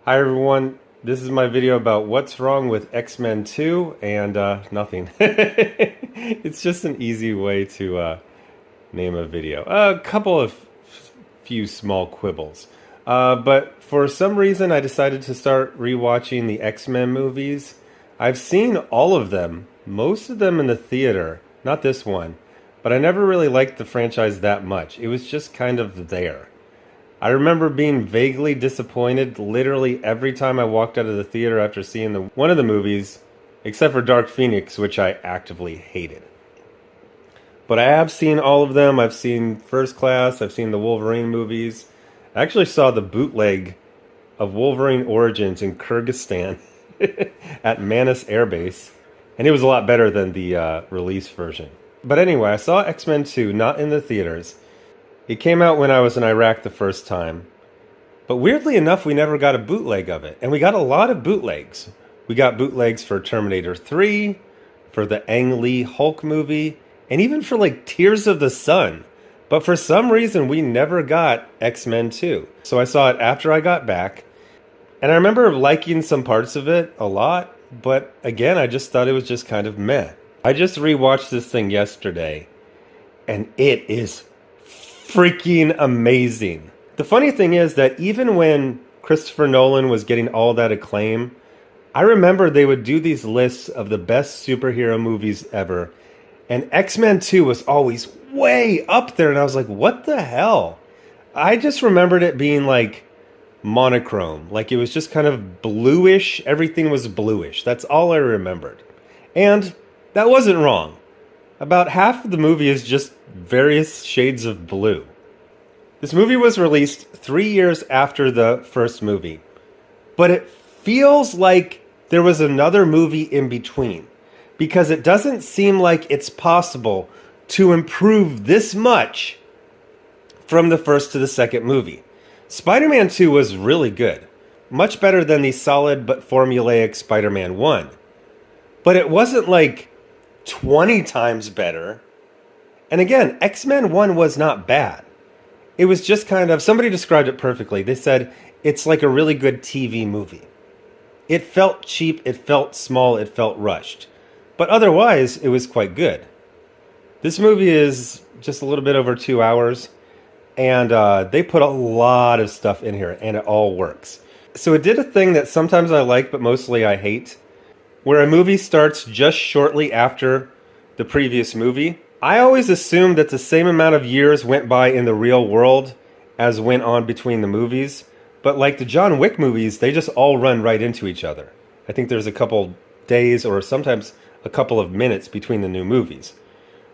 Hi everyone, this is my video about what's wrong with X-Men 2 and nothing. It's just an easy way to name a video. A couple of few small quibbles. But for some reason I decided to start rewatching the X-Men movies. I've seen all of them, most of them in the theater, not this one, but I never really liked the franchise that much. It was just kind of there. I remember being vaguely disappointed literally every time I walked out of the theater after seeing one of the movies, except for Dark Phoenix, which I actively hated. But I have seen all of them. I've seen First Class, I've seen the Wolverine movies. I actually saw the bootleg of Wolverine Origins in Kyrgyzstan at Manas Air Base, and it was a lot better than the release version. But anyway, I saw X-Men 2, not in the theaters. It came out when I was in Iraq the first time. But weirdly enough, we never got a bootleg of it. And we got a lot of bootlegs. We got bootlegs for Terminator 3, for the Ang Lee Hulk movie, and even for like Tears of the Sun. But for some reason, we never got X-Men 2. So I saw it after I got back. And I remember liking some parts of it a lot. But again, I just thought it was just kind of meh. I just rewatched this thing yesterday. And it is freaking amazing. The funny thing is that even when Christopher Nolan was getting all that acclaim, I remember they would do these lists of the best superhero movies ever, and X-Men 2 was always way up there, and I was like, what the hell? I just remembered it being like monochrome, like it was just kind of bluish. Everything was bluish. That's all I remembered. And that wasn't wrong. About half of the movie is just various shades of blue. This movie was released 3 years after the first movie, but it feels like there was another movie in between, because it doesn't seem like it's possible to improve this much from the first to the second movie. Spider-Man 2 was really good, much better than the solid but formulaic Spider-Man 1, but it wasn't like 20 times better. And again, X-Men 1 was not bad. It was just kind of, somebody described it perfectly. They said, it's like a really good TV movie. It felt cheap, it felt small, it felt rushed. But otherwise, it was quite good. This movie is just a little bit over 2 hours. And they put a lot of stuff in here, and it all works. So it did a thing that sometimes I like, but mostly I hate, where a movie starts just shortly after the previous movie. I always assumed that the same amount of years went by in the real world as went on between the movies. But like the John Wick movies, they just all run right into each other. I think there's a couple days or sometimes a couple of minutes between the new movies.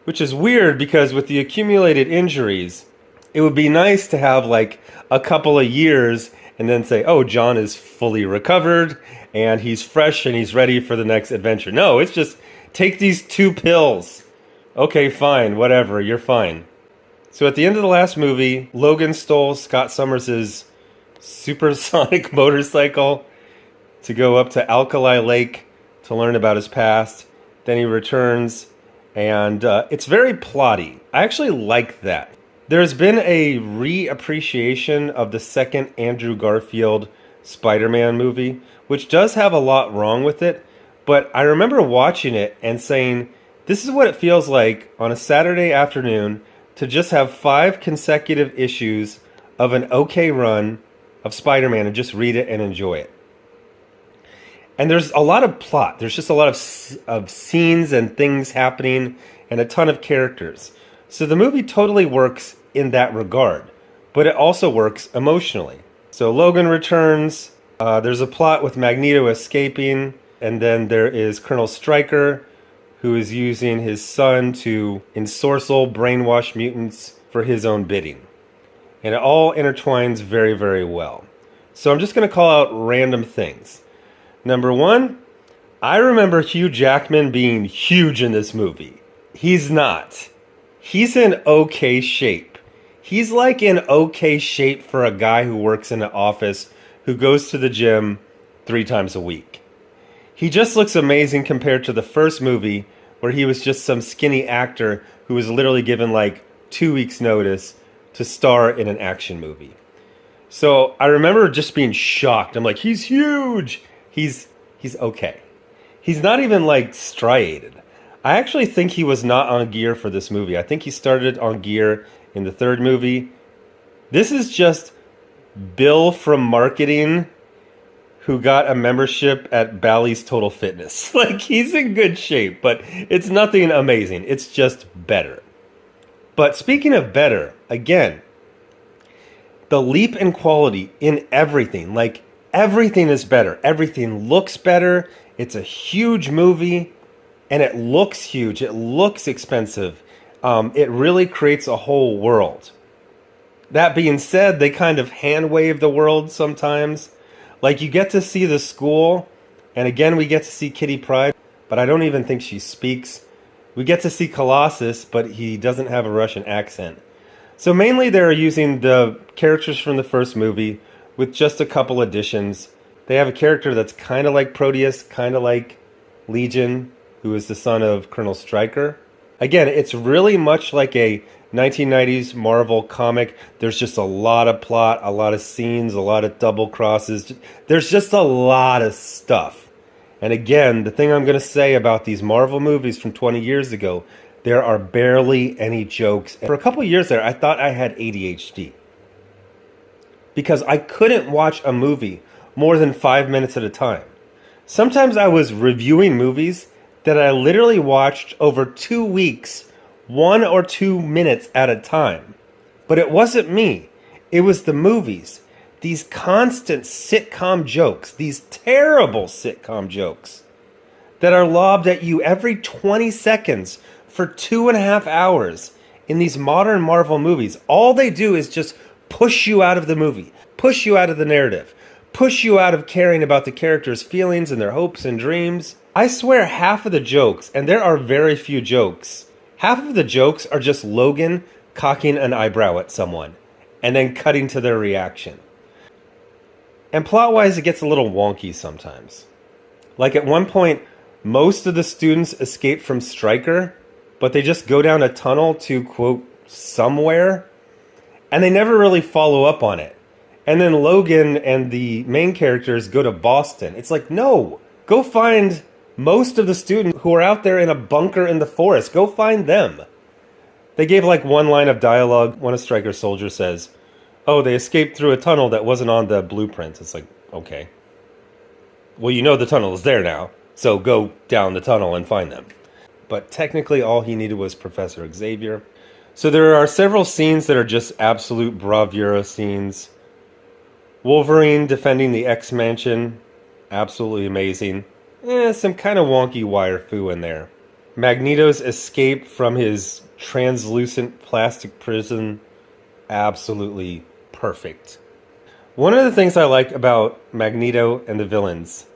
Which is weird because with the accumulated injuries, it would be nice to have like a couple of years and then say, oh, John is fully recovered and he's fresh and he's ready for the next adventure. No, it's just take these 2 pills. Okay, fine, whatever, you're fine. So at the end of the last movie, Logan stole Scott Summers' supersonic motorcycle to go up to Alkali Lake to learn about his past. Then he returns, and it's very plotty. I actually like that. There's been a reappreciation of the second Andrew Garfield Spider-Man movie, which does have a lot wrong with it, but I remember watching it and saying, this is what it feels like on a Saturday afternoon to just have 5 consecutive issues of an okay run of Spider-Man and just read it and enjoy it. And there's a lot of plot. There's just a lot of scenes and things happening and a ton of characters. So the movie totally works in that regard, but it also works emotionally. So Logan returns, there's a plot with Magneto escaping, and then there is Colonel Stryker, who is using his son to ensorcel, brainwash mutants for his own bidding. And it all intertwines very, very well. So I'm just going to call out random things. Number 1, I remember Hugh Jackman being huge in this movie. He's not. He's in okay shape. He's like in okay shape for a guy who works in an office who goes to the gym 3 times a week. He just looks amazing compared to the first movie where he was just some skinny actor who was literally given like 2 weeks notice to star in an action movie. So I remember just being shocked. I'm like, he's huge. He's okay. He's not even like striated. I actually think he was not on gear for this movie. I think he started on gear in the third movie. This is just Bill from marketing who got a membership at Bally's Total Fitness. Like, he's in good shape, but it's nothing amazing. It's just better. But speaking of better, again, the leap in quality in everything, like everything is better. Everything looks better. It's a huge movie and it looks huge. It looks expensive. It really creates a whole world. That being said, they kind of hand wave the world sometimes. Like, you get to see the school, and again, we get to see Kitty Pryde, but I don't even think she speaks. We get to see Colossus, but he doesn't have a Russian accent. So mainly they're using the characters from the first movie with just a couple additions. They have a character that's kind of like Proteus, kind of like Legion, who is the son of Colonel Stryker. Again, it's really much like a 1990s Marvel comic. There's just a lot of plot, a lot of scenes, a lot of double crosses. There's just a lot of stuff. And again, the thing I'm going to say about these Marvel movies from 20 years ago, there are barely any jokes. For a couple years there, I thought I had ADHD. Because I couldn't watch a movie more than 5 minutes at a time. Sometimes I was reviewing movies that I literally watched over 2 weeks, 1 or 2 minutes at a time. But it wasn't me. It was the movies. These constant sitcom jokes, these terrible sitcom jokes that are lobbed at you every 20 seconds for 2.5 hours in these modern Marvel movies. All they do is just push you out of the movie, push you out of the narrative, push you out of caring about the characters' feelings and their hopes and dreams. I swear half of the jokes, and there are very few jokes, half of the jokes are just Logan cocking an eyebrow at someone and then cutting to their reaction. And plot-wise, it gets a little wonky sometimes. Like at one point, most of the students escape from Stryker, but they just go down a tunnel to, quote, somewhere, and they never really follow up on it. And then Logan and the main characters go to Boston. It's like, no, go find most of the students who are out there in a bunker in the forest. Go find them. They gave like one line of dialogue. One of Stryker's soldiers says, oh, they escaped through a tunnel that wasn't on the blueprint. It's like, okay. Well, you know the tunnel is there now, so go down the tunnel and find them. But technically all he needed was Professor Xavier. So there are several scenes that are just absolute bravura scenes. Wolverine defending the X-Mansion, absolutely amazing. Some kind of wonky wire foo in there. Magneto's escape from his translucent plastic prison, absolutely perfect. One of the things I like about Magneto and the villains,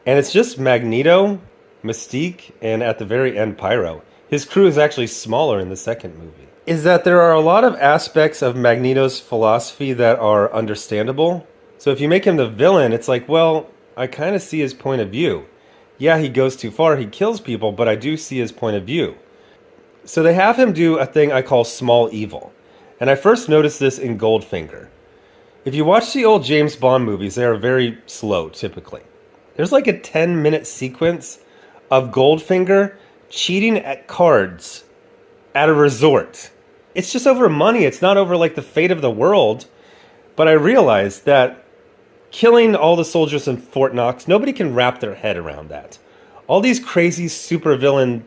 and it's just Magneto, Mystique, and at the very end Pyro. His crew is actually smaller in the second movie. Is that there are a lot of aspects of Magneto's philosophy that are understandable. So if you make him the villain, it's like, well, I kind of see his point of view. Yeah, he goes too far, he kills people, but I do see his point of view. So they have him do a thing I call small evil. And I first noticed this in Goldfinger. If you watch the old James Bond movies, they are very slow, typically. There's like a 10-minute sequence of Goldfinger cheating at cards at a resort. It's just over money. It's not over like the fate of the world. But I realized that killing all the soldiers in Fort Knox, nobody can wrap their head around that. All these crazy supervillain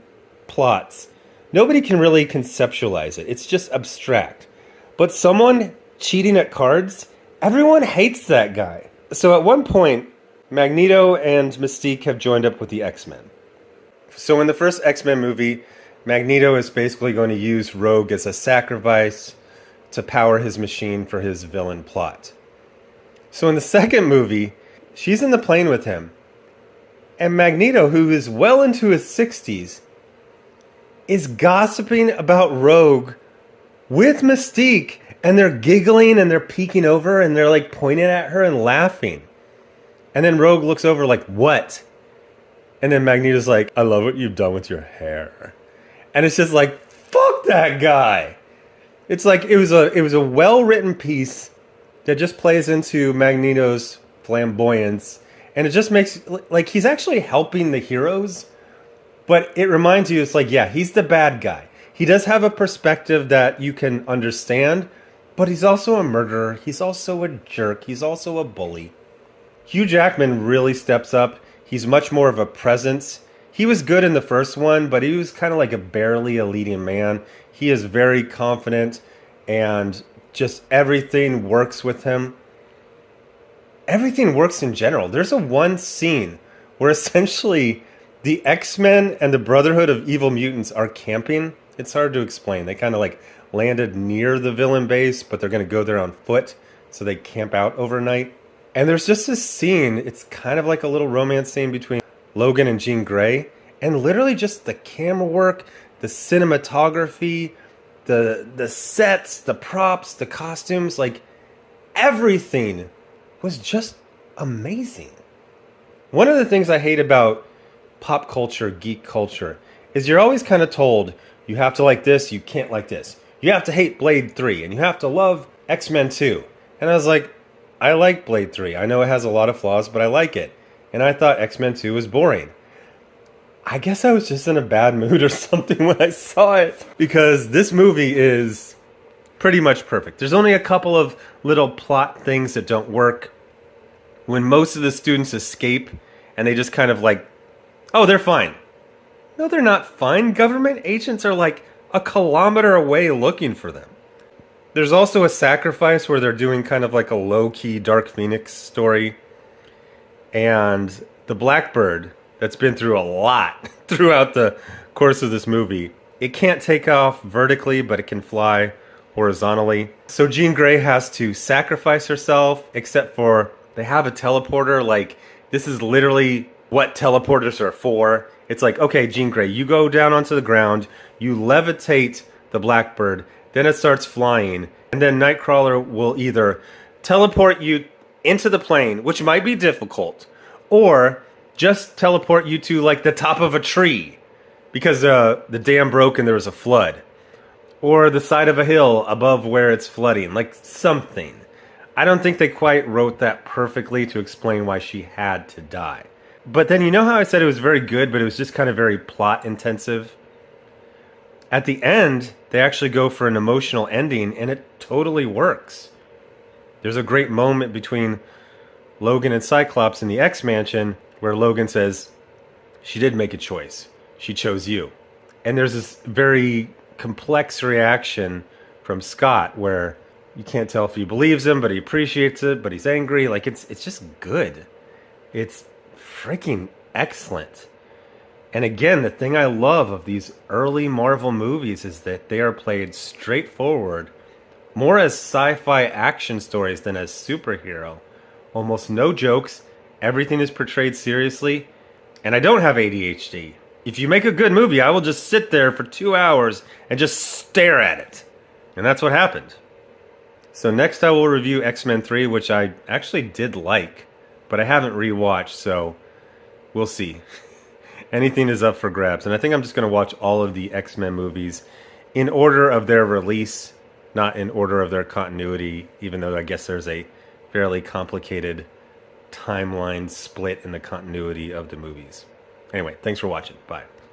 plots, nobody can really conceptualize it. It's just abstract. But someone cheating at cards, everyone hates that guy. So at one point, Magneto and Mystique have joined up with the X-Men. So in the first X-Men movie, Magneto is basically going to use Rogue as a sacrifice to power his machine for his villain plot. So in the second movie, she's in the plane with him. And Magneto, who is well into his 60s, is gossiping about Rogue with Mystique. And they're giggling and they're peeking over and they're like pointing at her and laughing. And then Rogue looks over like, what? And then Magneto's like, I love what you've done with your hair. And it's just like, fuck that guy. It's like, it was a well-written piece. that just plays into Magneto's flamboyance, and it just makes like he's actually helping the heroes, but it reminds you it's like, yeah, he's the bad guy. He does have a perspective that you can understand, but he's also a murderer. He's also a jerk. He's also a bully. Hugh Jackman really steps up. He's much more of a presence. He was good in the first one, but he was kind of like a barely a leading man. He is very confident, and just everything works with him. Everything works in general. There's a one scene where essentially the X-Men and the Brotherhood of Evil Mutants are camping. It's hard to explain. They kind of like landed near the villain base, but they're going to go there on foot, so they camp out overnight. And there's just this scene, it's kind of like a little romance scene between Logan and Jean Grey, and literally just the camera work, the cinematography, the sets, the props, the costumes, like everything was just amazing. One of the things I hate about pop culture, geek culture, is you're always kind of told you have to like this, you can't like this. You have to hate Blade 3, and you have to love X-Men 2. And I was like, I like Blade 3. I know it has a lot of flaws, but I like it. And I thought X-Men 2 was boring. I guess I was just in a bad mood or something when I saw it, because this movie is pretty much perfect. There's only a couple of little plot things that don't work. When most of the students escape and they just kind of like, oh, they're fine. No, they're not fine. Government agents are like a kilometer away looking for them. There's also a sacrifice where they're doing kind of like a low-key Dark Phoenix story. And the Blackbird, that's been through a lot throughout the course of this movie, it can't take off vertically, but it can fly horizontally. So Jean Grey has to sacrifice herself, except for they have a teleporter. Like, this is literally what teleporters are for. It's like, okay, Jean Grey, you go down onto the ground, you levitate the Blackbird, then it starts flying, and then Nightcrawler will either teleport you into the plane, which might be difficult, or just teleport you to like the top of a tree because the dam broke and there was a flood, or the side of a hill above where it's flooding, like something. I don't think they quite wrote that perfectly to explain why she had to die. But then, you know how I said it was very good, but it was just kind of very plot intensive? At the end, they actually go for an emotional ending, and it totally works. There's a great moment between Logan and Cyclops in the X-Mansion where Logan says, she did make a choice. She chose you. And there's this very complex reaction from Scott where you can't tell if he believes him, but he appreciates it, but he's angry. Like, it's just good. It's freaking excellent. And again, the thing I love of these early Marvel movies is that they are played straightforward, more as sci-fi action stories than as superhero. Almost no jokes, everything is portrayed seriously, and I don't have ADHD. If you make a good movie, I will just sit there for 2 hours and just stare at it. And that's what happened. So next I will review X-Men 3, which I actually did like, but I haven't rewatched, so we'll see. Anything is up for grabs. And I think I'm just going to watch all of the X-Men movies in order of their release, not in order of their continuity, even though I guess there's a fairly complicated timeline split in the continuity of the movies. Anyway, thanks for watching. Bye.